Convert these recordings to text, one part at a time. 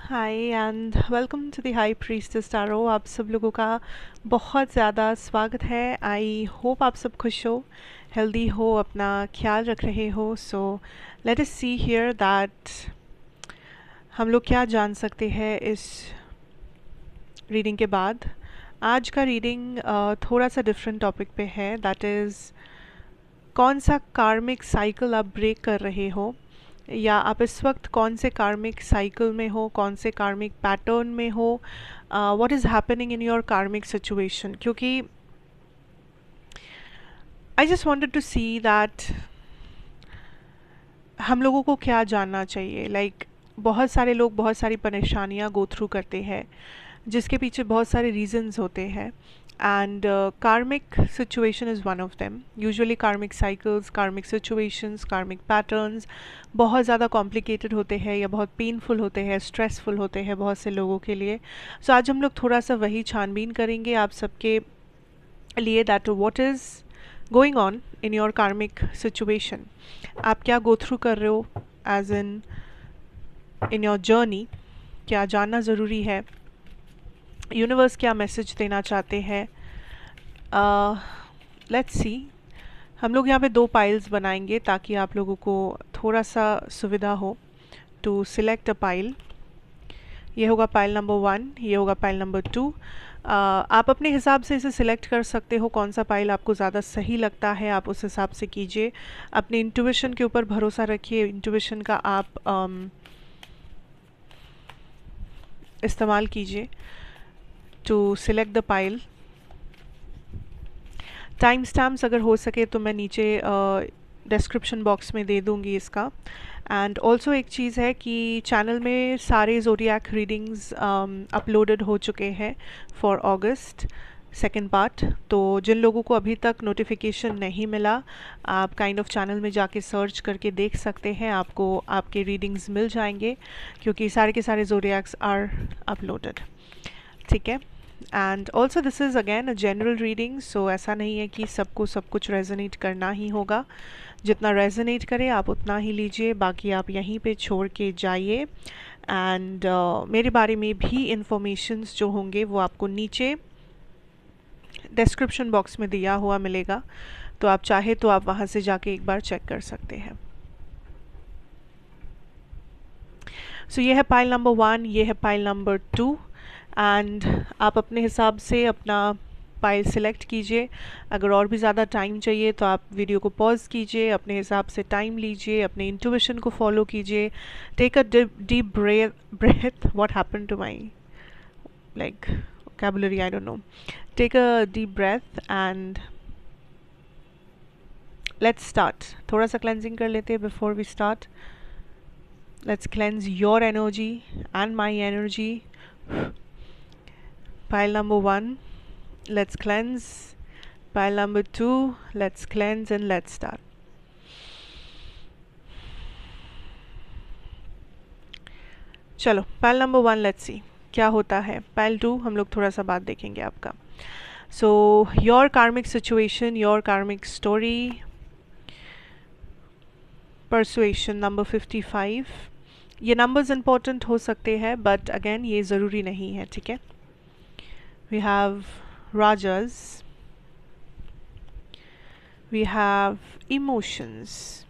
Hi and welcome to the high priestess tarot. आप सब लोगों का बहुत ज़्यादा स्वागत है। आई होप आप सब खुश हो, हेल्दी हो, अपना ख्याल रख रहे हो। So let us see here that हम लोग क्या जान सकते हैं इस रीडिंग के बाद। आज का रीडिंग थोड़ा सा डिफरेंट टॉपिक पे है, दैट इज़ कौन सा कार्मिक साइकिल आप ब्रेक कर रहे हो, या आप इस वक्त कौन से कार्मिक साइकिल में हो, कौन से कार्मिक पैटर्न में हो, what is happening in your karmic situation. क्योंकि I just wanted to see that हम लोगों को क्या जानना चाहिए। बहुत सारे लोग बहुत सारी परेशानियां गो थ्रू करते हैं, जिसके पीछे बहुत सारे रीजंस होते हैं, and karmic situation is one of them. Usually karmic cycles, karmic situations, karmic patterns बहुत ज़्यादा complicated होते हैं या बहुत पेनफुल होते हैं, स्ट्रेसफुल होते हैं बहुत से लोगों के लिए। सो आज हम लोग थोड़ा सा वही छानबीन करेंगे आप सबके लिए, that what is going on in your karmic situation. आप क्या go through कर रहे हो as in your journey, क्या जानना ज़रूरी है, यूनिवर्स क्या मैसेज देना चाहते हैं। Let's see. हम लोग यहाँ पे दो पाइल्स बनाएंगे ताकि आप लोगों को थोड़ा सा सुविधा हो टू सिलेक्ट अ पाइल। ये होगा पाइल नंबर 1, ये होगा पाइल नंबर 2। आप अपने हिसाब से इसे सिलेक्ट कर सकते हो, कौन सा पाइल आपको ज़्यादा सही लगता है आप उस हिसाब से कीजिए। अपने इंट्यूशन के ऊपर भरोसा रखिए, इंट्यूशन का आप इस्तेमाल कीजिए to select the pile. Time stamps अगर हो सके तो मैं नीचे डिस्क्रिप्शन बॉक्स में दे दूँगी इसका। एंड ऑल्सो एक चीज़ है कि चैनल में सारे ज़ोडिएक रीडिंग्स अपलोडेड हो चुके हैं फॉर अगस्त सेकेंड पार्ट। तो जिन लोगों को अभी तक नोटिफिकेशन नहीं मिला, आप काइंड ऑफ चैनल में जाके सर्च करके देख सकते हैं, आपको आपके रीडिंग्स मिल जाएंगे क्योंकि सारे के सारे ज़ोडिएक्स आर अपलोडेड। ठीक है। And also this is again a general reading, so ऐसा नहीं है कि सबको सब कुछ रेजोनेट करना ही होगा। जितना रेजोनेट करे आप उतना ही लीजिए, बाकी आप यहीं पे छोड़ के जाइए। एंड मेरे बारे में भी इंफॉर्मेशंस जो होंगे वो आपको नीचे डिस्क्रिप्शन बॉक्स में दिया हुआ मिलेगा, तो आप चाहे तो आप वहाँ से जाके एक बार चेक कर सकते हैं। सो ये है पाइल नंबर 1, ये है पाइल नंबर 2। एंड आप अपने हिसाब से अपना पाइल सिलेक्ट कीजिए। अगर और भी ज़्यादा टाइम चाहिए तो आप वीडियो को पॉज कीजिए, अपने हिसाब से टाइम लीजिए, अपने इंट्यूशन को फॉलो कीजिए। Take a deep breath what happen to my vocabulary, I don't know. Take a deep breath and let's start. थोड़ा सा cleansing कर लेते हैं before we start. Let's cleanse your energy and my energy. Pile number 1, let's cleanse. Pile number 2, let's cleanse and let's start. चलो pile number 1 let's see क्या होता है। Pile 2 हम लोग थोड़ा सा बात देखेंगे आपका। So your karmic situation, your कार्मिक स्टोरी, परसुएशन नंबर 55। ये नंबर्स इंपॉर्टेंट हो सकते हैं बट अगेन ये ज़रूरी नहीं है। ठीक है। वी हैव राजस, we have emotions,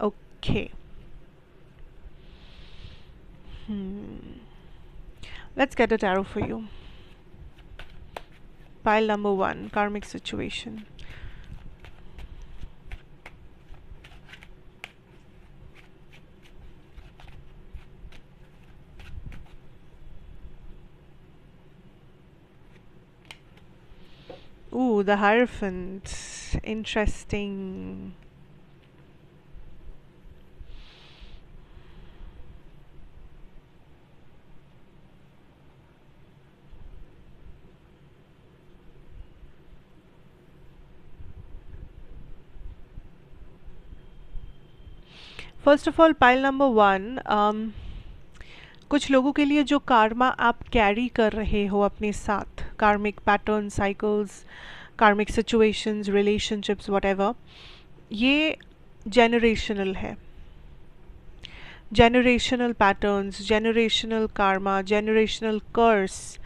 okay. Let's get a tarot for you. Pile number 1, karmic situation. Ooh, the Hierophant. Interesting. First of all pile number 1, कुछ लोगों के लिए जो कार्मा आप कैरी कर रहे हो अपने साथ, कार्मिक पैटर्न, साइकिल्स, कार्मिक सिचुएशंस, रिलेशनशिप्स, व्हाटएवर, ये जेनरेशनल है। generational patterns, generational karma, generational curse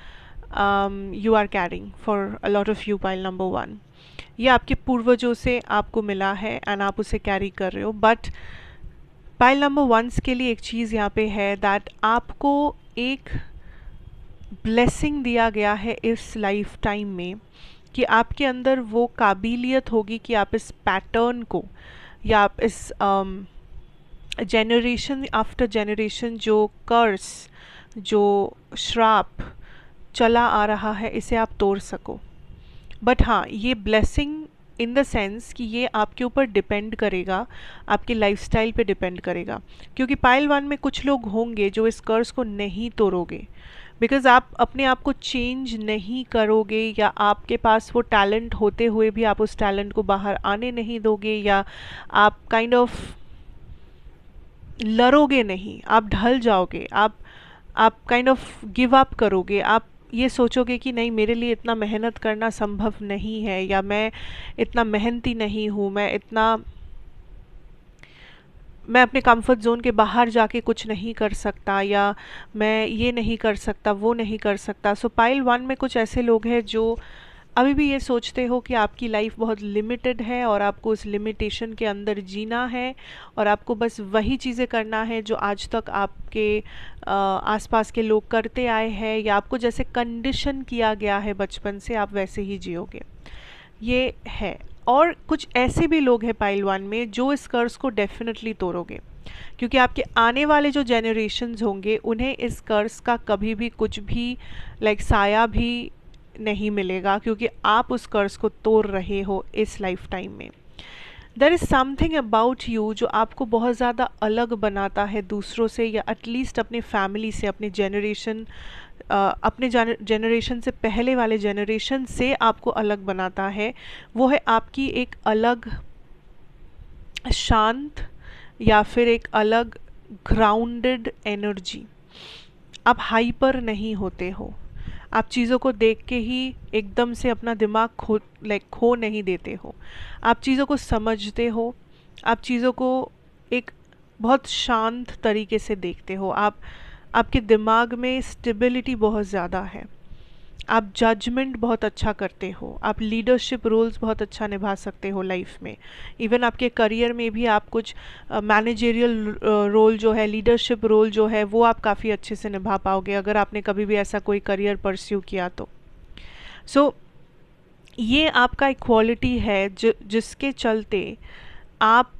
you are carrying for a lot of you, pile number 1. ये आपके पूर्वजों से आपको मिला है एंड आप उसे कैरी कर रहे हो. बट पाइल नंबर 1 के लिए एक चीज़ यहाँ पे है दैट आपको एक ब्लेसिंग दिया गया है इस लाइफ टाइम में कि आपके अंदर वो काबिलियत होगी कि आप इस पैटर्न को या आप इस जनरेशन आफ्टर जनरेशन जो कर्स, जो श्राप चला आ रहा है, इसे आप तोड़ सको. बट हाँ, ये ब्लेसिंग इन द सेंस कि ये आपके ऊपर डिपेंड करेगा, आपके लाइफस्टाइल पे डिपेंड करेगा. क्योंकि पाइल 1 में कुछ लोग होंगे जो इस कर्स को नहीं तोड़ोगे, बिकॉज आप अपने आप को चेंज नहीं करोगे, या आपके पास वो टैलेंट होते हुए भी आप उस टैलेंट को बाहर आने नहीं दोगे, या आप काइंड ऑफ लड़ोगे नहीं, आप ढल जाओगे, आप काइंड ऑफ गिव अप करोगे. आप ये सोचोगे कि नहीं, मेरे लिए इतना मेहनत करना संभव नहीं है, या मैं इतना मेहनती नहीं हूँ, मैं अपने कंफर्ट जोन के बाहर जाके कुछ नहीं कर सकता, या मैं ये नहीं कर सकता, वो नहीं कर सकता. सो पाइल 1 में कुछ ऐसे लोग हैं जो अभी भी ये सोचते हो कि आपकी लाइफ बहुत लिमिटेड है और आपको उस लिमिटेशन के अंदर जीना है, और आपको बस वही चीज़ें करना है जो आज तक आपके आसपास के लोग करते आए हैं, या आपको जैसे कंडीशन किया गया है बचपन से, आप वैसे ही जियोगे. ये है. और कुछ ऐसे भी लोग हैं पाइल 1 में जो इस कर्स को डेफिनेटली तोड़ोगे, क्योंकि आपके आने वाले जो जनरेशन्स होंगे उन्हें इस कर्स का कभी भी कुछ भी साया भी नहीं मिलेगा, क्योंकि आप उस कर्स को तोड़ रहे हो इस लाइफ टाइम में. There is something about you जो आपको बहुत ज़्यादा अलग बनाता है दूसरों से, या एटलीस्ट अपने फैमिली से, अपने जनरेशन से पहले वाले जनरेशन से आपको अलग बनाता है. वो है आपकी एक अलग शांत या फिर एक अलग ग्राउंडेड एनर्जी. आप हाइपर नहीं होते हो, आप चीज़ों को देख के ही एकदम से अपना दिमाग खो नहीं देते हो. आप चीज़ों को समझते हो, आप चीज़ों को एक बहुत शांत तरीके से देखते हो. आपके दिमाग में स्टेबिलिटी बहुत ज़्यादा है. आप जजमेंट बहुत अच्छा करते हो, आप लीडरशिप रोल्स बहुत अच्छा निभा सकते हो लाइफ में. इवन आपके करियर में भी आप कुछ मैनेजरियल रोल जो है, लीडरशिप रोल जो है, वो आप काफ़ी अच्छे से निभा पाओगे अगर आपने कभी भी ऐसा कोई करियर परस्यू किया तो. सो ये आपका एक क्वालिटी है जिसके चलते आप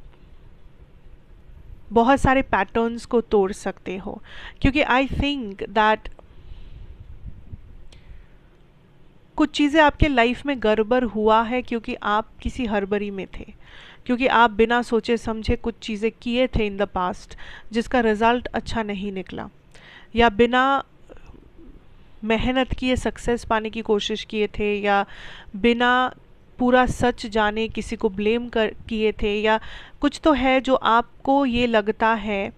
बहुत सारे पैटर्न्स को तोड़ सकते हो. क्योंकि आई थिंक दैट कुछ चीज़ें आपके लाइफ में गड़बड़ हुआ है क्योंकि आप किसी हड़बड़ी में थे, क्योंकि आप बिना सोचे समझे कुछ चीज़ें किए थे इन द पास्ट जिसका रिज़ल्ट अच्छा नहीं निकला, या बिना मेहनत किए सक्सेस पाने की कोशिश किए थे, या बिना पूरा सच जाने किसी को ब्लेम किए थे, या कुछ तो है जो आपको ये लगता है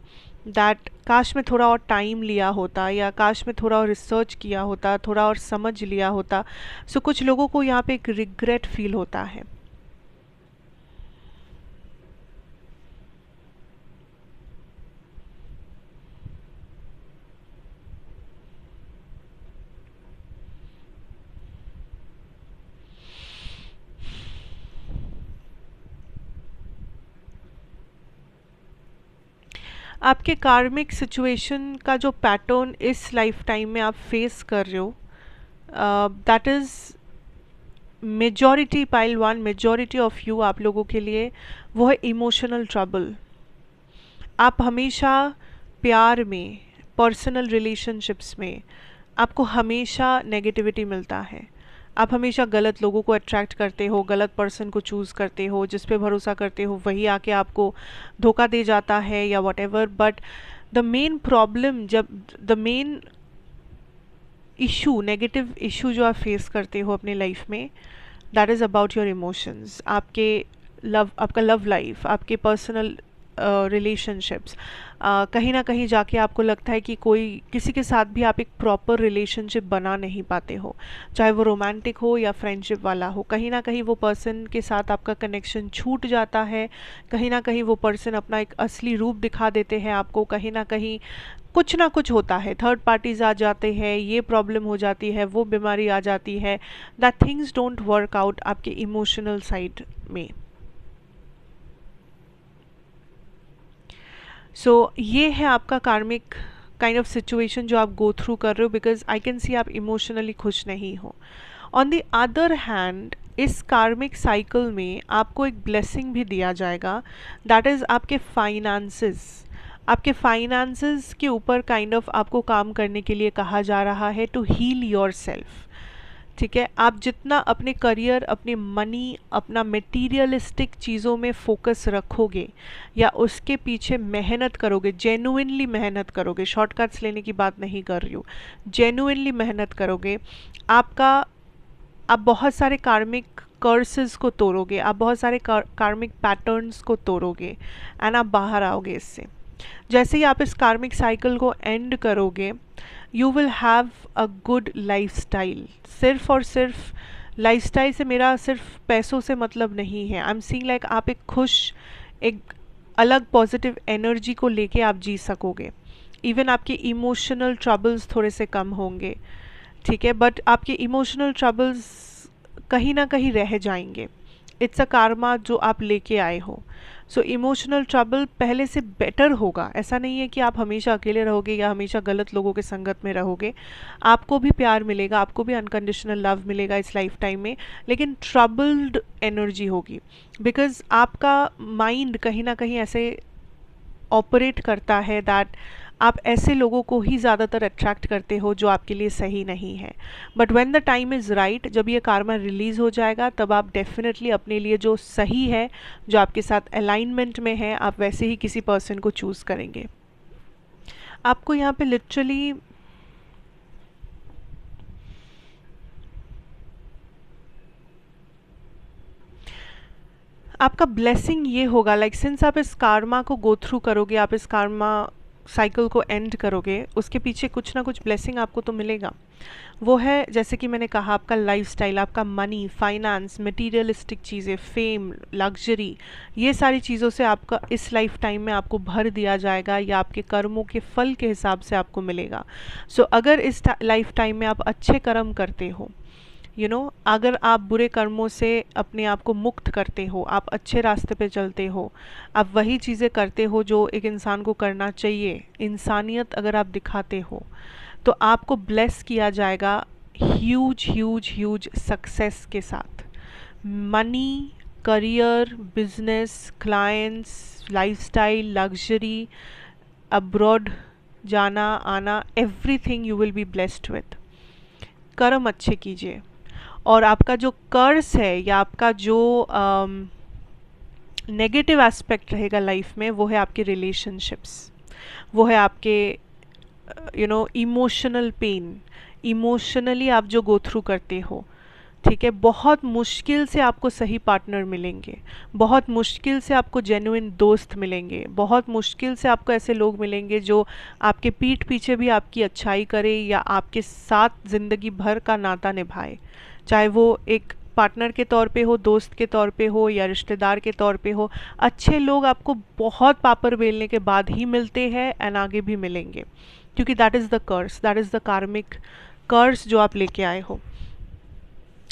दैट काश में थोड़ा और टाइम लिया होता, या काश में थोड़ा और रिसर्च किया होता, थोड़ा और समझ लिया होता. सो कुछ लोगों को यहाँ पे एक रिग्रेट फील होता है. आपके कार्मिक सिचुएशन का जो पैटर्न इस लाइफ टाइम में आप फेस कर रहे हो, that is majority pile 1, majority of you, आप लोगों के लिए वो है इमोशनल ट्रबल. आप हमेशा प्यार में, पर्सनल रिलेशनशिप्स में आपको हमेशा नेगेटिविटी मिलता है. आप हमेशा गलत लोगों को अट्रैक्ट करते हो, गलत पर्सन को चूज़ करते हो, जिस पे भरोसा करते हो वही आके आपको धोखा दे जाता है या whatever. But the main problem, the main issue, negative issue जो आप फेस करते हो अपने लाइफ में, that is about your emotions. आपका लव लाइफ, आपके पर्सनल रिलेशनशिप्स, कहीं ना कहीं जाके आपको लगता है कि कोई किसी के साथ भी आप एक प्रॉपर रिलेशनशिप बना नहीं पाते हो, चाहे वो रोमांटिक हो या फ्रेंडशिप वाला हो, कहीं ना कहीं वो पर्सन के साथ आपका कनेक्शन छूट जाता है, कहीं ना कहीं वो पर्सन अपना एक असली रूप दिखा देते हैं आपको, कहीं ना कुछ होता है, थर्ड पार्टीज आ जाते हैं, ये प्रॉब्लम हो जाती है, वो बीमारी आ जाती है, that things don't work out आपके इमोशनल साइड में। सो ये है आपका कार्मिक काइंड ऑफ सिचुएशन जो आप गो थ्रू कर रहे हो, बिकॉज आई कैन सी आप इमोशनली खुश नहीं हो। ऑन द अदर हैंड इस कार्मिक साइकिल में आपको एक ब्लेसिंग भी दिया जाएगा, दैट इज़ आपके फाइनेंसेस। आपके फाइनेंसेस के ऊपर काइंड ऑफ आपको काम करने के लिए कहा जा रहा है, टू हील योर सेल्फ। ठीक है, आप जितना अपने करियर, अपने मनी, अपना मटेरियलिस्टिक चीज़ों में फोकस रखोगे या उसके पीछे मेहनत करोगे, जेन्युइनली मेहनत करोगे, शॉर्टकट्स लेने की बात नहीं कर रही हूँ, जेन्युइनली मेहनत करोगे, आपका आप बहुत सारे कार्मिक कर्सेस को तोड़ोगे, आप बहुत सारे कार्मिक पैटर्न्स को तोड़ोगे एंड आप बाहर आओगे इससे। जैसे ही आप इस कार्मिक साइकिल को एंड करोगे, you will have a good lifestyle. सिर्फ और सिर्फ लाइफस्टाइल से मेरा सिर्फ पैसों से मतलब नहीं है, आई एम सीइंग लाइक आप एक खुश, एक अलग पॉजिटिव एनर्जी को लेके आप जी सकोगे। इवन आपके इमोशनल ट्रबल्स थोड़े से कम होंगे, ठीक है, बट आपके इमोशनल ट्रबल्स कहीं ना कहीं रह जाएंगे। इट्स अ कार्मा जो आप लेके आए हो। सो इमोशनल ट्रबल पहले से बेटर होगा, ऐसा नहीं है कि आप हमेशा अकेले रहोगे या हमेशा गलत लोगों के संगत में रहोगे। आपको भी प्यार मिलेगा, आपको भी अनकंडीशनल लव मिलेगा इस लाइफ टाइम में, लेकिन ट्रबल्ड एनर्जी होगी, बिकॉज आपका माइंड कहीं ना कहीं ऐसे ऑपरेट करता है दैट आप ऐसे लोगों को ही ज़्यादातर अट्रैक्ट करते हो जो आपके लिए सही नहीं है। But when the time is right, जब ये कार्मा रिलीज़ हो जाएगा, तब आप डेफिनेटली अपने लिए जो सही है, जो आपके साथ अलाइनमेंट में है, आप वैसे ही किसी पर्सन को चूज़ करेंगे। आपको यहाँ पे लिटरली आपका ब्लेसिंग ये होगा, लाइक सिंस आप इस कार्मा को गो थ्रू करोगे, आप इस कार्मा साइकिल को एंड करोगे, उसके पीछे कुछ ना कुछ ब्लेसिंग आपको तो मिलेगा। वो है, जैसे कि मैंने कहा, आपका लाइफस्टाइल, आपका मनी, फाइनेंस, मटेरियलिस्टिक चीज़ें, फेम, लग्जरी, ये सारी चीज़ों से आपका इस लाइफ टाइम में आपको भर दिया जाएगा या आपके कर्मों के फल के हिसाब से आपको मिलेगा। सो अगर इस लाइफ टाइम में आप अच्छे कर्म करते हो, अगर आप बुरे कर्मों से अपने आप को मुक्त करते हो, आप अच्छे रास्ते पे चलते हो, आप वही चीज़ें करते हो जो एक इंसान को करना चाहिए, इंसानियत अगर आप दिखाते हो, तो आपको ब्लेस किया जाएगा ह्यूज ह्यूज ह्यूज सक्सेस के साथ। Money, career, business, clients, lifestyle, luxury, abroad जाना आना, everything you will be blessed with. कर्म अच्छे कीजिए, और आपका जो कर्स है या आपका जो नेगेटिव एस्पेक्ट रहेगा लाइफ में, वो है आपके रिलेशनशिप्स, वो है आपके इमोशनल पेन, इमोशनली आप जो गो थ्रू करते हो। ठीक है, बहुत मुश्किल से आपको सही पार्टनर मिलेंगे, बहुत मुश्किल से आपको जेन्युइन दोस्त मिलेंगे, बहुत मुश्किल से आपको ऐसे लोग मिलेंगे जो आपके पीठ पीछे भी आपकी अच्छाई करे या आपके साथ ज़िंदगी भर का नाता निभाए, चाहे वो एक पार्टनर के तौर पे हो, दोस्त के तौर पे हो या रिश्तेदार के तौर पे हो। अच्छे लोग आपको बहुत पापड़ बेलने के बाद ही मिलते हैं एंड आगे भी मिलेंगे, क्योंकि that is the curse, that is the karmic curse जो आप लेके आए हो।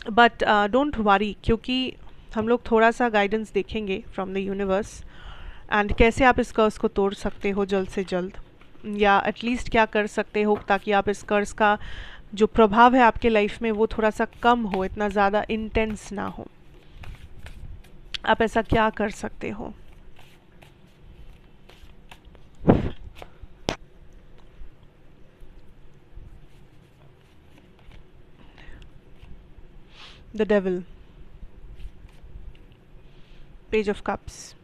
बट डोंट वरी, क्योंकि हम लोग थोड़ा सा गाइडेंस देखेंगे फ्रॉम द यूनिवर्स एंड कैसे आप इस कर्स को तोड़ सकते हो जल्द से जल्द, या एटलीस्ट क्या कर सकते हो ताकि आप इस कर्स का जो प्रभाव है आपके लाइफ में वो थोड़ा सा कम हो, इतना ज़्यादा इंटेंस ना हो। आप ऐसा क्या कर सकते हो? The devil, page of cups,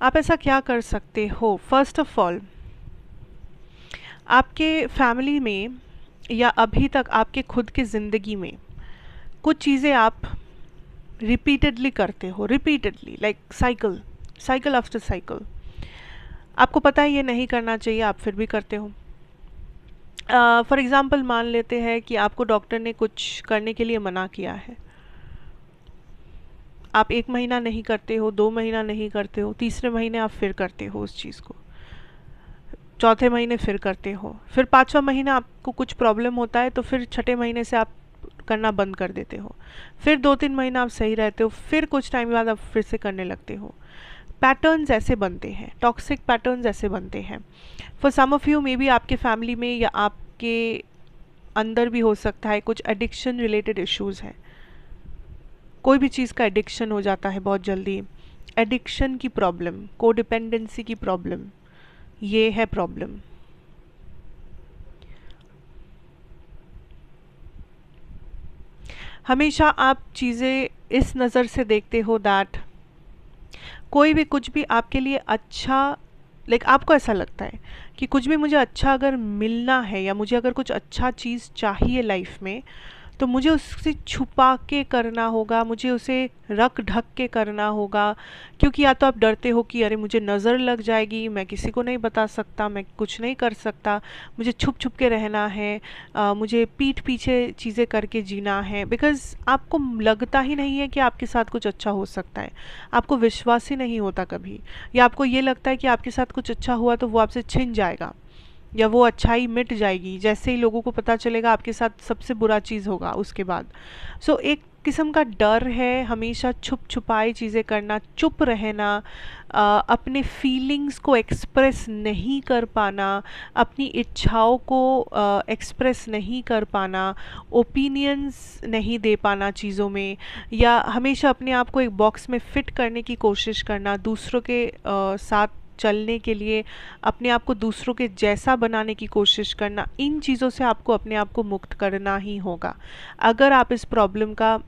आप ऐसा क्या कर सकते हो? फर्स्ट ऑफ ऑल, आपके फैमिली में या अभी तक आपके खुद की ज़िंदगी में कुछ चीज़ें आप रिपीटेडली करते हो, repeatedly, like cycle, cycle after cycle. आपको पता है ये नहीं करना चाहिए, आप फिर भी करते हो। फॉर एग्ज़ाम्पल मान लेते हैं कि आपको डॉक्टर ने कुछ करने के लिए मना किया है, आप 1 महीना नहीं करते हो, 2 महीना नहीं करते हो, तीसरे महीने आप फिर करते हो उस चीज़ को, चौथे महीने फिर करते हो, फिर 5वां महीना आपको कुछ प्रॉब्लम होता है तो फिर छठे महीने से आप करना बंद कर देते हो, फिर 2-3 महीना आप सही रहते हो, फिर कुछ टाइम बाद आप फिर से करने लगते हो। पैटर्न्स ऐसे बनते हैं, टॉक्सिक पैटर्न्स ऐसे बनते हैं। For some of you may be आपके फैमिली में या आपके अंदर भी हो सकता है कुछ एडिक्शन रिलेटेड इश्यूज़ हैं। कोई भी चीज़ का एडिक्शन हो जाता है बहुत जल्दी, एडिक्शन की प्रॉब्लम, कोडिपेंडेंसी की प्रॉब्लम, ये है प्रॉब्लम। हमेशा आप चीज़ें इस नज़र से देखते हो दैट कोई भी कुछ भी आपके लिए अच्छा, लाइक आपको ऐसा लगता है कि कुछ भी मुझे अच्छा अगर मिलना है या मुझे अगर कुछ अच्छा चीज़ चाहिए लाइफ में, तो मुझे उससे छुपा के करना होगा, मुझे उसे रख ढक के करना होगा, क्योंकि या तो आप डरते हो कि अरे मुझे नज़र लग जाएगी, मैं किसी को नहीं बता सकता, मैं कुछ नहीं कर सकता, मुझे छुप छुप के रहना है, मुझे पीठ पीछे चीज़ें करके जीना है, बिकॉज़ आपको लगता ही नहीं है कि आपके साथ कुछ अच्छा हो सकता है, आपको विश्वास ही नहीं होता कभी, या आपको ये लगता है कि आपके साथ कुछ अच्छा हुआ तो वो आपसे छिन जाएगा या वो अच्छाई मिट जाएगी, जैसे ही लोगों को पता चलेगा आपके साथ सबसे बुरा चीज़ होगा उसके बाद। सो एक किस्म का डर है, हमेशा छुप छुपाई चीज़ें करना, चुप रहना, अपने फीलिंग्स को एक्सप्रेस नहीं कर पाना, अपनी इच्छाओं को एक्सप्रेस नहीं कर पाना, ओपिनियंस नहीं दे पाना चीज़ों में, या हमेशा अपने आप को एक बॉक्स में फिट करने की कोशिश करना, दूसरों के साथ चलने के लिए अपने आप को दूसरों के जैसा बनाने की कोशिश करना, इन चीज़ों से आपको अपने आप को मुक्त करना ही होगा। अगर आप इस प्रॉब्लम का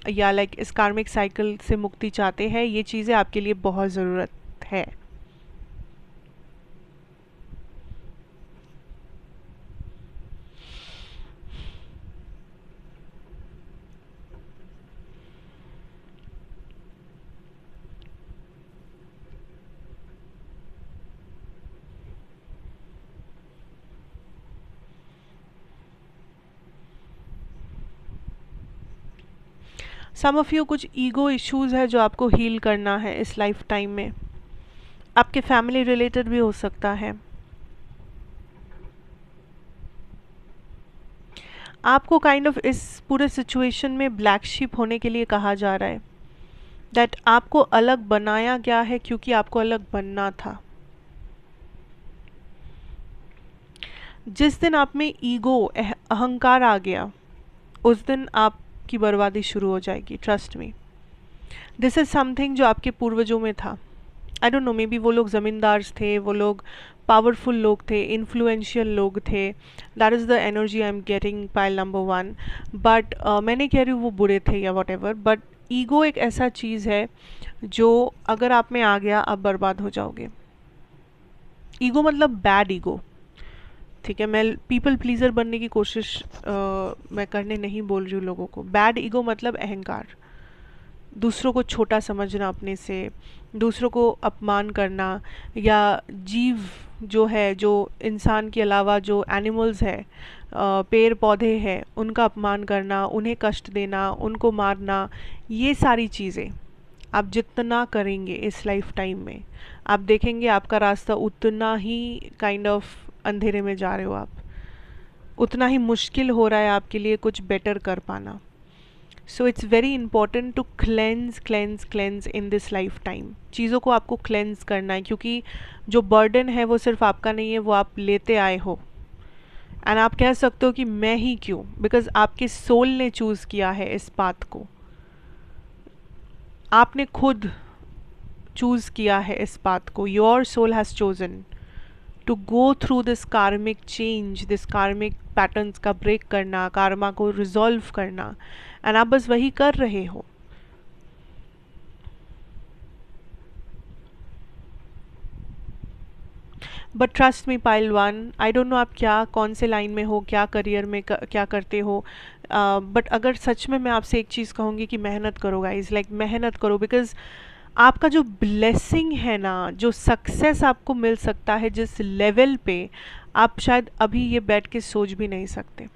या लाइक इस कार्मिक साइकिल से मुक्ति चाहते हैं, ये चीज़ें आपके लिए बहुत ज़रूरत है। सम ऑफ यू कुछ ईगो इश्यूज़ है जो आपको हील करना है इस लाइफ टाइम में, आपके फैमिली रिलेटेड भी हो सकता है। आपको काइंड ऑफ इस पूरे सिचुएशन में ब्लैक शिप होने के लिए कहा जा रहा है, दैट आपको अलग बनाया गया है क्योंकि आपको अलग बनना था। जिस दिन आप में ईगो, अहंकार आ गया, उस दिन आपकी बर्बादी शुरू हो जाएगी, trust me. This is something जो आपके पूर्वजों में था। आई डोंट नो, मे बी वो लोग ज़मींदार थे, वो लोग पावरफुल लोग थे, इन्फ्लुएंशियल लोग थे, that is the energy I am getting, pile number 1। But मैं नहीं कह रही हूँ वो बुरे थे या वट एवर, बट ईगो एक ऐसा चीज़ है जो अगर आप में आ गया, आप बर्बाद हो जाओगे। ईगो मतलब बैड ईगो, ठीक है, मैं पीपल प्लीज़र बनने की कोशिश मैं करने नहीं बोल रही हूँ लोगों को। बैड ईगो मतलब अहंकार, दूसरों को छोटा समझना अपने से, दूसरों को अपमान करना, या जीव जो है, जो इंसान के अलावा जो एनिमल्स है, पेड़ पौधे हैं, उनका अपमान करना, उन्हें कष्ट देना, उनको मारना, ये सारी चीज़ें आप जितना करेंगे इस लाइफ टाइम में, आप देखेंगे आपका रास्ता उतना ही काइंड ऑफ अंधेरे में जा रहे हो आप, उतना ही मुश्किल हो रहा है आपके लिए कुछ बेटर कर पाना। So it's very important to cleanse cleanse cleanse in this life time. चीज़ों को आपको क्लेंस करना है, क्योंकि जो बर्डन है वो सिर्फ आपका नहीं है, वो आप लेते आए हो। एंड आप कह सकते हो कि मैं ही क्यों, बिकॉज आपके सोल ने चूज़ किया है इस पाथ को, आपने खुद चूज़ किया है इस पाथ को, your soul has chosen to go through this karmic change, this karmic patterns का ब्रेक करना, कार्मा को रिजॉल्व करना, एंड आप बस वही कर रहे हो। But trust me pile one, I don't know आप क्या कौन से लाइन में हो, क्या करियर में क्या करते हो, बट अगर सच में मैं आपसे एक चीज़ कहूँगी कि मेहनत करो गाइज, लाइक मेहनत करो, बिकॉज आपका जो ब्लेसिंग है ना, जो सक्सेस आपको मिल सकता है जिस लेवल पे, आप शायद अभी ये बैठ के सोच भी नहीं सकते।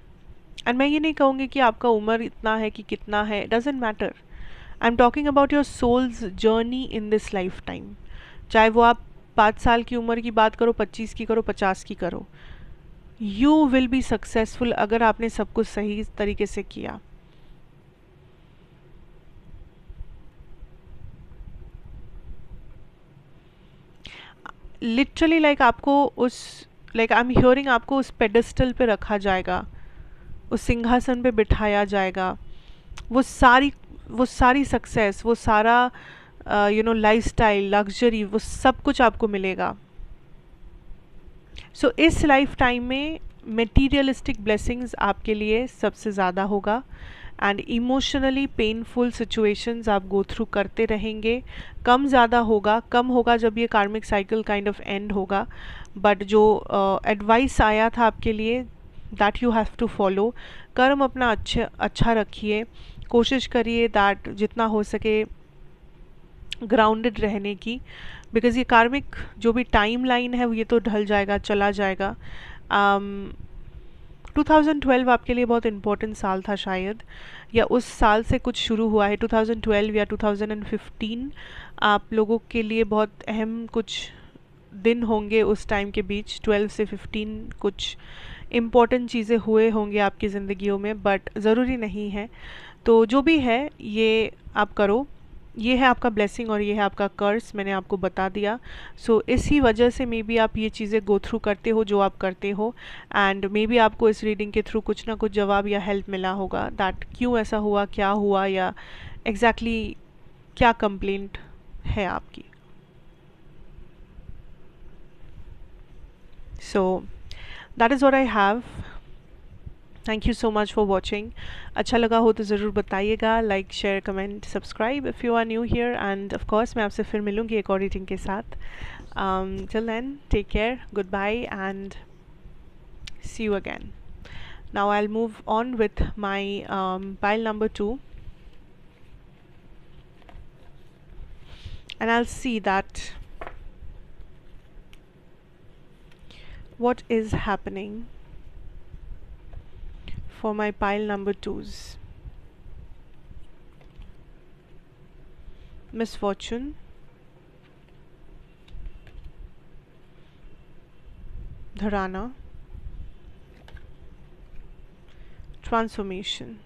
एंड मैं ये नहीं कहूँगी कि आपका उम्र इतना है कि कितना है, doesn't matter. I am talking about your soul's journey in this life time. चाहे वो आप 5 साल की उम्र की बात करो, 25 की करो, 50 की करो, यू विल बी सक्सेसफुल अगर आपने सब कुछ सही तरीके से किया। लिटरली लाइक आपको उस, लाइक आई एम हियरिंग, आपको उस पेडेस्टल पे रखा जाएगा, उस सिंहासन पे बिठाया जाएगा। वो सारी सक्सेस, वो सारा लाइफस्टाइल, लग्जरी, वो सब कुछ आपको मिलेगा। सो इस लाइफ टाइम में मटेरियलिस्टिक ब्लेसिंग्स आपके लिए सबसे ज़्यादा होगा, एंड इमोशनली पेनफुल सिचुएशंस आप गो थ्रू करते रहेंगे। कम ज़्यादा होगा, कम होगा जब ये karmic cycle kind of end होगा, बट जो एडवाइस आया था आपके लिए, that you have to follow. कर्म अपना अच्छा रखिए, कोशिश करिए दैट जितना हो सके ग्राउंडेड रहने की, बिकॉज़ ये कार्मिक जो भी टाइम लाइन है ये तो ढल जाएगा, चला जाएगा। 2012 आपके लिए बहुत इम्पोर्टेंट साल था शायद, या उस साल से कुछ शुरू हुआ है, 2012 या 2015 आप लोगों के लिए बहुत अहम कुछ दिन होंगे उस टाइम के बीच। 12 से 15 कुछ इम्पॉर्टेंट चीज़ें हुए होंगे आपकी ज़िंदगियों में, बट ज़रूरी नहीं है। तो जो भी है ये आप करो, ये है आपका ब्लेसिंग और ये है आपका कर्स, मैंने आपको बता दिया। सो इसी वजह से मे बी आप ये चीज़ें गो थ्रू करते हो जो आप करते हो, एंड मे बी आपको इस रीडिंग के थ्रू कुछ ना कुछ जवाब या हेल्प मिला होगा दैट क्यों ऐसा हुआ, क्या हुआ, या एग्जैक्टली क्या कंप्लेंट है आपकी। So that is what I have. Thank you so much for watching. अच्छा लगा हो तो ज़रूर बताइएगा, like share comment subscribe if you are new here, and of course मैं आपसे फिर मिलूँगी एक और रीडिंग के साथ। Till then take care, good bye and see you again. Now I'll move on with my pile number 2, and I'll see that what is happening for my pile number 2s. Misfortune, Dharana, transformation.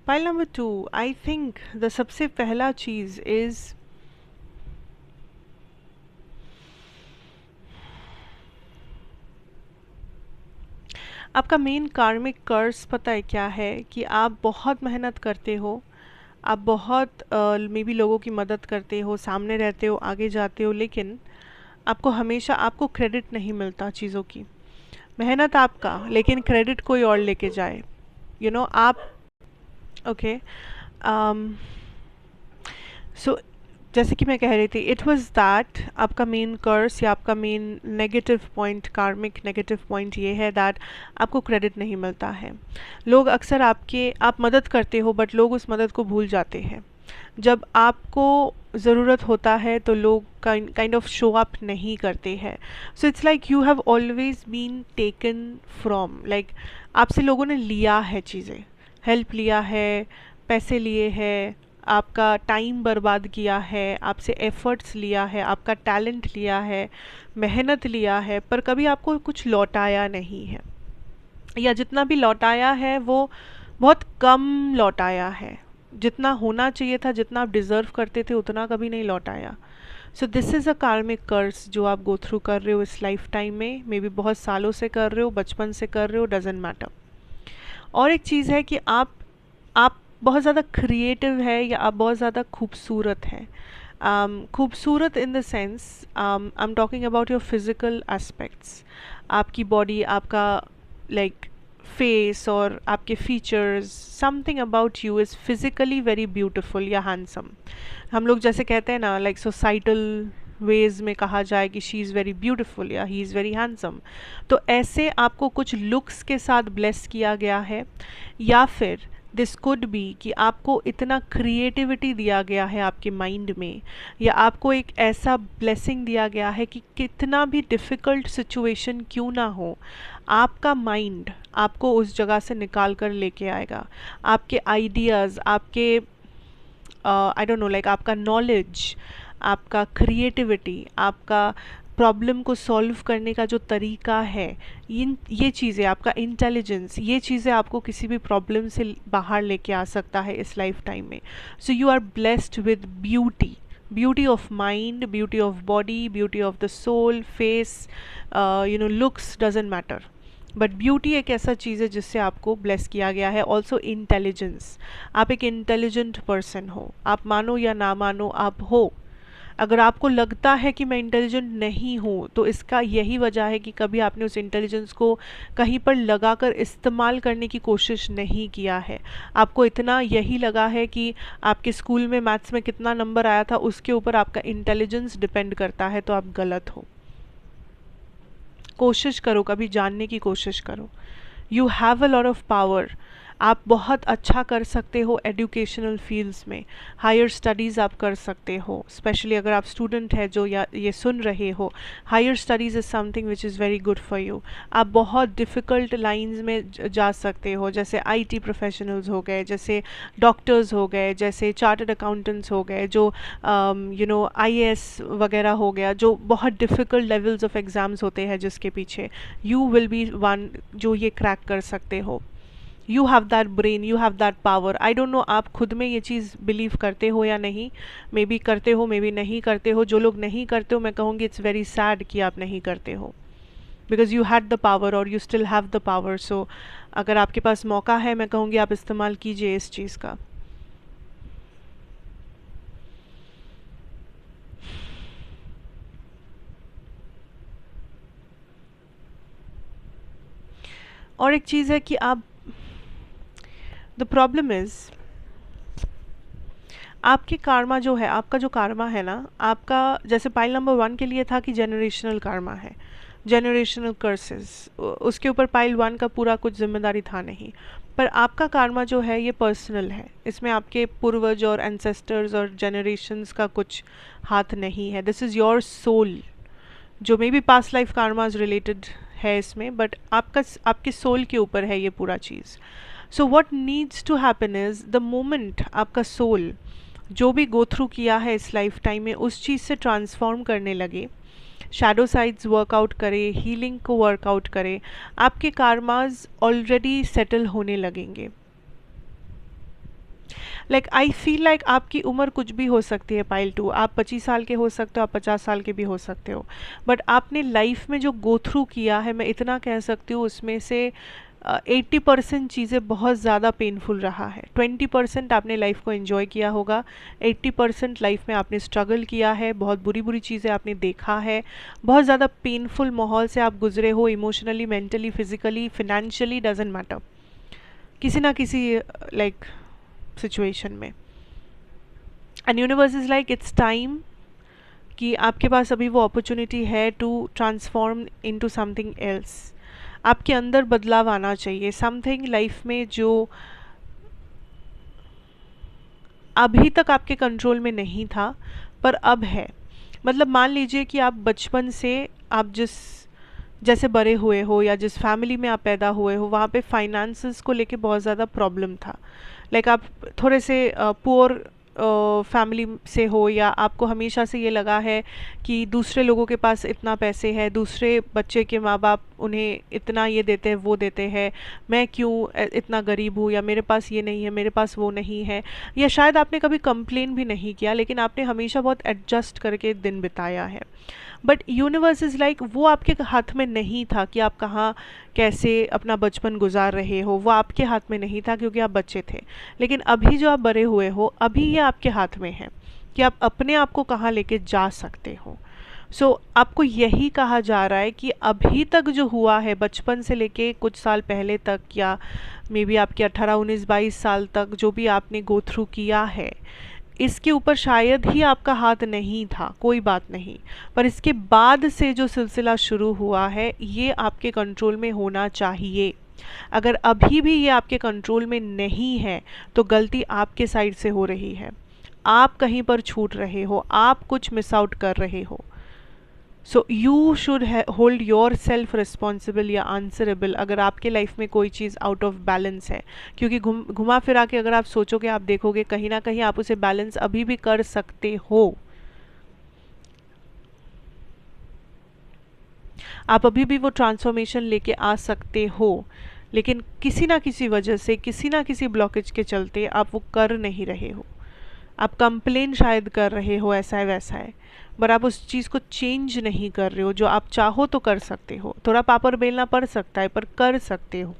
Pile number 2, I think the सबसे पहला चीज़ is आपका main कार्मिक कर्स पता है क्या है, कि आप बहुत मेहनत करते हो, आप बहुत मे बी लोगों की मदद करते हो, सामने रहते हो, आगे जाते हो, लेकिन आपको हमेशा आपको क्रेडिट नहीं मिलता चीज़ों की। मेहनत आपका, लेकिन क्रेडिट कोई और लेके जाए, यू नो आप ओके। सो जैसे कि मैं कह रही थी, इट वाज दैट आपका मेन कर्स या आपका मेन नेगेटिव पॉइंट, कार्मिक नेगेटिव पॉइंट ये है दैट आपको क्रेडिट नहीं मिलता है। लोग अक्सर आप मदद करते हो, बट लोग उस मदद को भूल जाते हैं। जब आपको ज़रूरत होता है तो लोग काइंड ऑफ शो अप नहीं करते हैं। So it's like you have always been taken from, like आपसे लोगों ने लिया है चीज़ें, हेल्प लिया है, पैसे लिए हैं, आपका टाइम बर्बाद किया है, आपसे एफर्ट्स लिया है, आपका टैलेंट लिया है, मेहनत लिया है, पर कभी आपको कुछ लौटाया नहीं है, या जितना भी लौटाया है वो बहुत कम लौटाया है। जितना होना चाहिए था, जितना आप डिज़र्व करते थे, उतना कभी नहीं लौटाया। सो दिस इज़ अ कार्मिक कर्स जो आप गो थ्रू कर रहे हो इस लाइफ टाइम में। मे बी बहुत सालों से कर रहे हो, बचपन से कर रहे हो, डजेंट मैटर। और एक चीज़ है कि आप बहुत ज़्यादा क्रिएटिव है, या आप बहुत ज़्यादा खूबसूरत हैं। खूबसूरत in the sense, I am talking about your physical aspects. आपकी बॉडी, आपका लाइक फेस और आपके features, something about you is physically very beautiful या हैंडसम। हम लोग जैसे कहते हैं ना, लाइक सोसाइटल वेज में कहा जाए कि शी इज़ वेरी ब्यूटिफुल या ही इज़ वेरी हैंडसम, तो ऐसे आपको कुछ लुक्स के साथ ब्लेस किया गया है। या फिर दिस कुड बी कि आपको इतना क्रिएटिविटी दिया गया है आपके माइंड में, या आपको एक ऐसा ब्लेसिंग दिया गया है कि कितना भी डिफ़िकल्ट सिचुएशन क्यों ना हो, आपका माइंड आपको उस जगह से निकाल कर लेके आएगा। आपके आइडियाज़, आपके आई डोंट नो, लाइक आपका नॉलेज, आपका क्रिएटिविटी, आपका प्रॉब्लम को सॉल्व करने का जो तरीका है, ये चीज़ें, आपका इंटेलिजेंस, ये चीज़ें आपको किसी भी प्रॉब्लम से बाहर लेके आ सकता है इस लाइफ टाइम में। So you are blessed with beauty, beauty of mind, beauty of body, beauty of the soul, face, looks doesn't matter, but beauty एक ऐसा चीज़ है जिससे आपको ब्लेस किया गया है। ऑल्सो इंटेलिजेंस, आप एक इंटेलिजेंट पर्सन हो, आप मानो या ना मानो, आप हो। अगर आपको लगता है कि मैं इंटेलिजेंट नहीं हूँ, तो इसका यही वजह है कि कभी आपने उस इंटेलिजेंस को कहीं पर लगाकर इस्तेमाल करने की कोशिश नहीं किया है। आपको इतना यही लगा है कि आपके स्कूल में मैथ्स में कितना नंबर आया था, उसके ऊपर आपका इंटेलिजेंस डिपेंड करता है, तो आप गलत हो। कोशिश करो, कभी जानने की कोशिश करो। You have a lot of power. आप बहुत अच्छा कर सकते हो एजुकेशनल फील्ड्स में, हायर स्टडीज़ आप कर सकते हो। स्पेशली अगर आप स्टूडेंट है जो या ये सुन रहे हो, higher studies is something which is very good for you. आप बहुत डिफ़िकल्ट लाइंस में जा सकते हो, जैसे आईटी प्रोफेशनल्स हो गए, जैसे डॉक्टर्स हो गए, जैसे चार्टर्ड अकाउंटेंट्स हो गए, जो आईएएस वगैरह हो गया, जो बहुत डिफ़िकल्ट लेवल्स ऑफ एग्ज़ाम्स होते हैं जिसके पीछे यू विल बी वन जो ये क्रैक कर सकते हो। You have that brain, you have that power. I don't know आप खुद में ये चीज़ बिलीव करते हो या नहीं, मे बी करते हो, मे बी नहीं करते हो। जो लोग नहीं करते हो, मैं कहूँगी इट्स वेरी सैड कि आप नहीं करते हो, because you had the power और you still have the power. So अगर आपके पास मौका है, मैं कहूँगी आप इस्तेमाल कीजिए इस चीज़ का। और एक चीज़ है कि आप, द प्रॉब्लम इज़, आपकी कार्मा जो है, आपका जो कार्मा है ना, आपका जैसे पाइल नंबर 1 के लिए था कि जेनरेशनल कार्मा है, जेनरेशनल कर्सेस, उसके ऊपर पाइल 1 का पूरा कुछ जिम्मेदारी था नहीं। पर आपका कार्मा जो है ये पर्सनल है, इसमें आपके पूर्वज और एंसेस्टर्स और जनरेशन्स का कुछ हाथ नहीं है। दिस इज़ योर सोल, जो may be past life karmas related है इसमें, बट आपके सोल के ऊपर है ये पूरा चीज़। So what needs to happen is the moment आपका सोल जो भी गो थ्रू किया है इस लाइफ टाइम में, उस चीज़ से ट्रांसफॉर्म करने लगे, शैडो साइड्स वर्कआउट करे, हीलिंग को वर्कआउट करे, आपके कार्माज ऑलरेडी सेटल होने लगेंगे। लाइक आई फील लाइक आपकी उम्र कुछ भी हो सकती है पाइल 2, आप 25 साल के हो सकते हो, आप 50 साल के भी हो सकते हो, बट आपने लाइफ में जो गो थ्रू किया है, मैं इतना कह सकती हूँ उसमें से 80% चीज़ें बहुत ज़्यादा पेनफुल रहा है। 20% आपने लाइफ को एंजॉय किया होगा, 80% लाइफ में आपने स्ट्रगल किया है, बहुत बुरी बुरी चीज़ें आपने देखा है, बहुत ज़्यादा पेनफुल माहौल से आप गुजरे हो, emotionally, mentally, physically, financially, doesn't matter, किसी ना किसी लाइक सिचुएशन में। And universe is like it's time कि आपके पास अभी वो अपॉर्चुनिटी है to transform into something else. आपके अंदर बदलाव आना चाहिए, समथिंग लाइफ में जो अभी तक आपके कंट्रोल में नहीं था पर अब है। मतलब मान लीजिए कि आप बचपन से, आप जैसे बड़े हुए हो या जिस फैमिली में आप पैदा हुए हो, वहाँ पे फाइनेंसेस को लेके बहुत ज़्यादा प्रॉब्लम था। लाइक आप थोड़े से पुअर फैमिली से हो, या आपको हमेशा से ये लगा है कि दूसरे लोगों के पास इतना पैसे है, दूसरे बच्चे के माँ बाप उन्हें इतना ये देते हैं वो देते हैं, मैं क्यों इतना गरीब हूँ, या मेरे पास ये नहीं है, मेरे पास वो नहीं है, या शायद आपने कभी कंप्लेन भी नहीं किया लेकिन आपने हमेशा बहुत एडजस्ट करके दिन बिताया है। बट यूनिवर्स इज़ लाइक वो आपके हाथ में नहीं था कि आप कहाँ कैसे अपना बचपन गुजार रहे हो, वो आपके हाथ में नहीं था क्योंकि आप बच्चे थे। लेकिन अभी जो आप बड़े हुए हो, अभी ये आपके हाथ में है कि आप अपने आप को कहाँ लेके जा सकते हो। आपको यही कहा जा रहा है कि अभी तक जो हुआ है, बचपन से लेके कुछ साल पहले तक, या मे बी आपके 18 19 22 साल तक जो भी आपने गो थ्रू किया है, इसके ऊपर शायद ही आपका हाथ नहीं था, कोई बात नहीं, पर इसके बाद से जो सिलसिला शुरू हुआ है ये आपके कंट्रोल में होना चाहिए। अगर अभी भी ये आपके कंट्रोल में नहीं है तो गलती आपके साइड से हो रही है, आप कहीं पर छूट रहे हो, आप कुछ मिस आउट कर रहे हो। So you should hold your self responsible या आंसरेबल अगर आपके लाइफ में कोई चीज़ आउट ऑफ बैलेंस है, क्योंकि घुमा फिरा के अगर आप सोचोगे, आप देखोगे कहीं ना कहीं आप उसे बैलेंस अभी भी कर सकते हो। आप अभी भी वो ट्रांसफॉर्मेशन लेके आ सकते हो, लेकिन किसी ना किसी वजह से, किसी ना किसी ब्लॉकेज के चलते आप वो कर नहीं रहे हो। आप कंप्लेन शायद कर रहे हो, ऐसा है वैसा है, पर आप उस चीज़ को चेंज नहीं कर रहे हो। जो आप चाहो तो कर सकते हो, थोड़ा पापड़ बेलना पड़ सकता है पर कर सकते हो।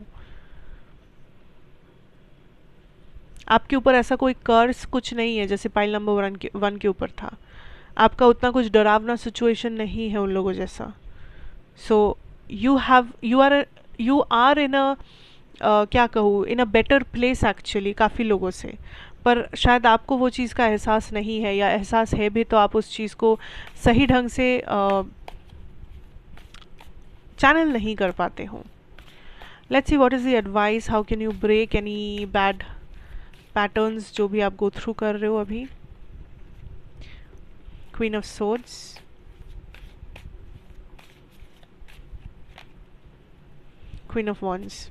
आपके ऊपर ऐसा कोई कर्स कुछ नहीं है जैसे पाइल नंबर 1 के ऊपर था। आपका उतना कुछ डरावना सिचुएशन नहीं है उन लोगों जैसा। सो यू आर इन अ क्या कहूँ, इन अ बेटर प्लेस एक्चुअली काफ़ी लोगों से, पर शायद आपको वो चीज़ का एहसास नहीं है, या एहसास है भी तो आप उस चीज़ को सही ढंग से चैनल नहीं कर पाते हो। Let's see what is the advice, how can you break any bad patterns जो भी आप गो थ्रू कर रहे हो अभी। Queen of swords, queen of wands.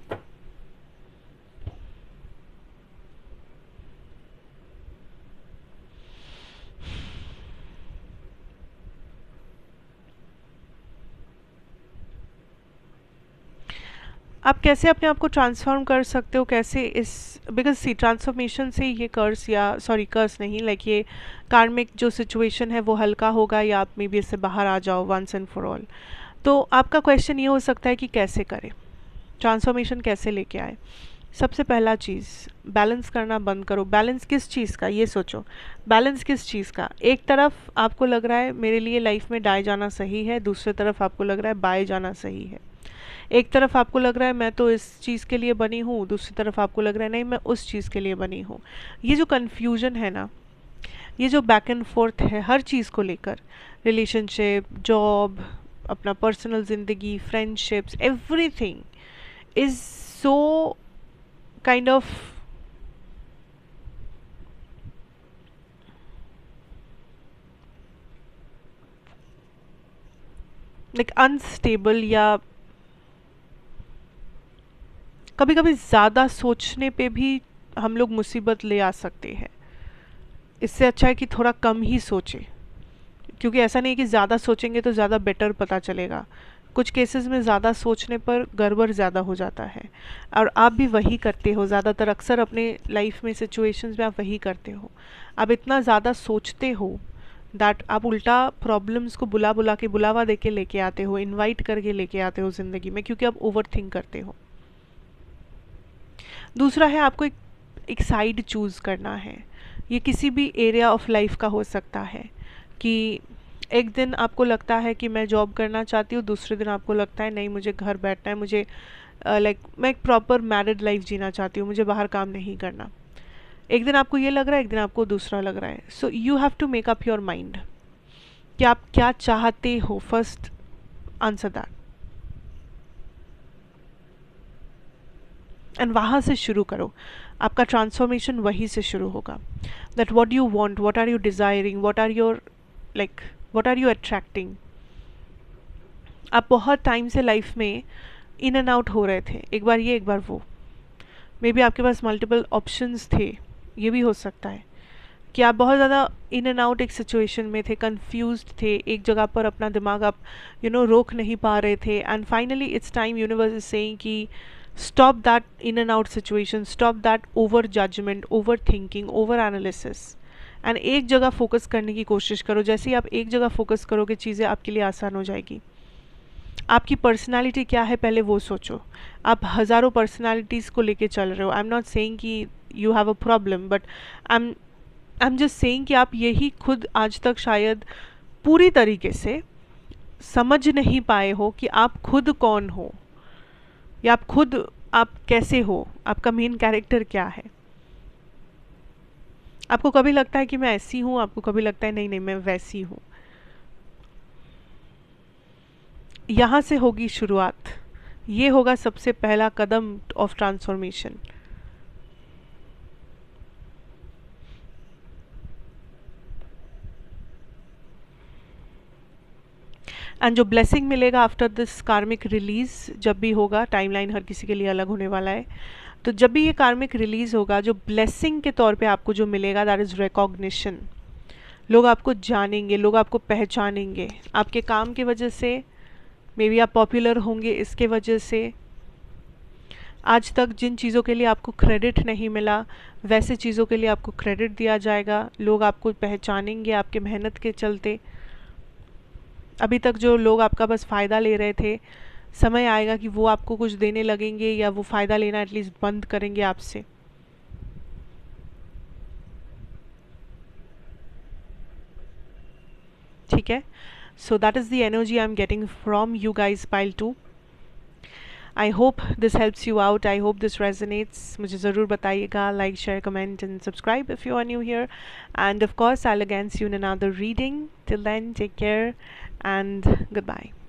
आप कैसे अपने आप को ट्रांसफॉर्म कर सकते हो, कैसे इस, बिकॉज सी ट्रांसफॉर्मेशन से ये कर्स, या सॉरी कर्स नहीं, लाइक ये कार्मिक जो सिचुएशन है वो हल्का होगा, या आप मे बी इससे बाहर आ जाओ वंस एंड फॉर ऑल। तो आपका क्वेश्चन ये हो सकता है कि कैसे करें, ट्रांसफॉर्मेशन कैसे लेके आए। सबसे पहला चीज़, बैलेंस करना बंद करो। बैलेंस किस चीज़ का, ये सोचो, बैलेंस किस चीज़ का। एक तरफ आपको लग रहा है मेरे लिए लाइफ में दाएं जाना सही है, दूसरी तरफ आपको लग रहा है बाएं जाना सही है। एक तरफ आपको लग रहा है मैं तो इस चीज़ के लिए बनी हूँ, दूसरी तरफ आपको लग रहा है नहीं मैं उस चीज़ के लिए बनी हूँ। ये जो कन्फ्यूजन है ना, ये जो बैक एंड फोर्थ है हर चीज़ को लेकर, रिलेशनशिप, जॉब, अपना पर्सनल ज़िंदगी, friendships, everything is so kind of like unstable, या कभी कभी ज़्यादा सोचने पे भी हम लोग मुसीबत ले आ सकते हैं। इससे अच्छा है कि थोड़ा कम ही सोचें, क्योंकि ऐसा नहीं है कि ज़्यादा सोचेंगे तो ज़्यादा बेटर पता चलेगा। कुछ केसेस में ज़्यादा सोचने पर गड़बड़ ज़्यादा हो जाता है, और आप भी वही करते हो ज़्यादातर, अक्सर अपने लाइफ में सिचुएशंस में आप वही करते हो। आप इतना ज़्यादा सोचते हो दैट आप उल्टा प्रॉब्लम्स को बुला बुला के, बुलावा दे के लेके आते हो, इन्वाइट करके लेके आते हो ज़िंदगी में, क्योंकि आप ओवर थिंक करते हो। दूसरा है, आपको एक साइड चूज़ करना है। ये किसी भी एरिया ऑफ लाइफ का हो सकता है कि एक दिन आपको लगता है कि मैं जॉब करना चाहती हूँ, दूसरे दिन आपको लगता है नहीं मुझे घर बैठना है, मुझे लाइक मैं एक प्रॉपर मैरिड लाइफ जीना चाहती हूँ, मुझे बाहर काम नहीं करना। एक दिन आपको ये लग रहा है, एक दिन आपको दूसरा लग रहा है। So you have to make up your mind कि आप क्या चाहते हो। फर्स्ट आंसर दैट, एंड वहाँ से शुरू करो। आपका ट्रांसफॉर्मेशन वहीं से शुरू होगा। That what you want, what are you desiring, what are your like what are you attracting. आप बहुत टाइम से लाइफ में इन एंड आउट हो रहे थे, एक बार ये एक बार वो, मे बी आपके पास मल्टीपल ऑप्शंस थे, ये भी हो सकता है कि आप बहुत ज़्यादा इन एंड आउट एक सिचुएशन में थे, कंफ्यूज्ड थे, एक जगह पर अपना दिमाग आप रोक नहीं पा रहे थे, and finally it's time universe is saying कि stop that in and out situation, stop that over judgment, over thinking, over analysis, and एक जगह फोकस करने की कोशिश करो। जैसे ही आप एक जगह फोकस करोगे चीज़ें आपके लिए आसान हो जाएगी। आपकी पर्सनालिटी क्या है पहले वो सोचो। आप हज़ारों पर्सनालिटीज़ को लेके चल रहे हो। आई एम नॉट सेइंग कि you have a problem, but I am just saying कि आप यही खुद आज तक शायद पूरी तरीके से समझ नहीं पाए हो कि आप खुद कौन हो, या आप खुद आप कैसे हो, आपका मेन कैरेक्टर क्या है। आपको कभी लगता है कि मैं ऐसी हूँ, आपको कभी लगता है नहीं नहीं मैं वैसी हूँ। यहाँ से होगी शुरुआत, ये होगा सबसे पहला कदम ऑफ ट्रांसफॉर्मेशन। एंड जो ब्लेसिंग मिलेगा आफ्टर दिस कार्मिक रिलीज, जब भी होगा, टाइमलाइन हर किसी के लिए अलग होने वाला है, तो जब भी ये कार्मिक रिलीज होगा, जो ब्लेसिंग के तौर पे आपको जो मिलेगा दैट इज़ रिकॉग्निशन। लोग आपको जानेंगे, लोग आपको पहचानेंगे आपके काम की वजह से। मे बी आप पॉपुलर होंगे इसके वजह से। आज तक जिन चीज़ों के लिए आपको क्रेडिट नहीं मिला, वैसे चीज़ों के लिए आपको क्रेडिट दिया जाएगा। लोग आपको पहचानेंगे आपके मेहनत के चलते। अभी तक जो लोग आपका बस फ़ायदा ले रहे थे, समय आएगा कि वो आपको कुछ देने लगेंगे, या वो फ़ायदा लेना एटलीस्ट बंद करेंगे आपसे। ठीक है, so that is the energy I am getting from you guys pile 2। I hope this helps you out, I hope this resonates. मुझे ज़रूर बताइएगा, like share comment and subscribe if you are new here, and of course I will again see you in another reading. Till then take care and goodbye.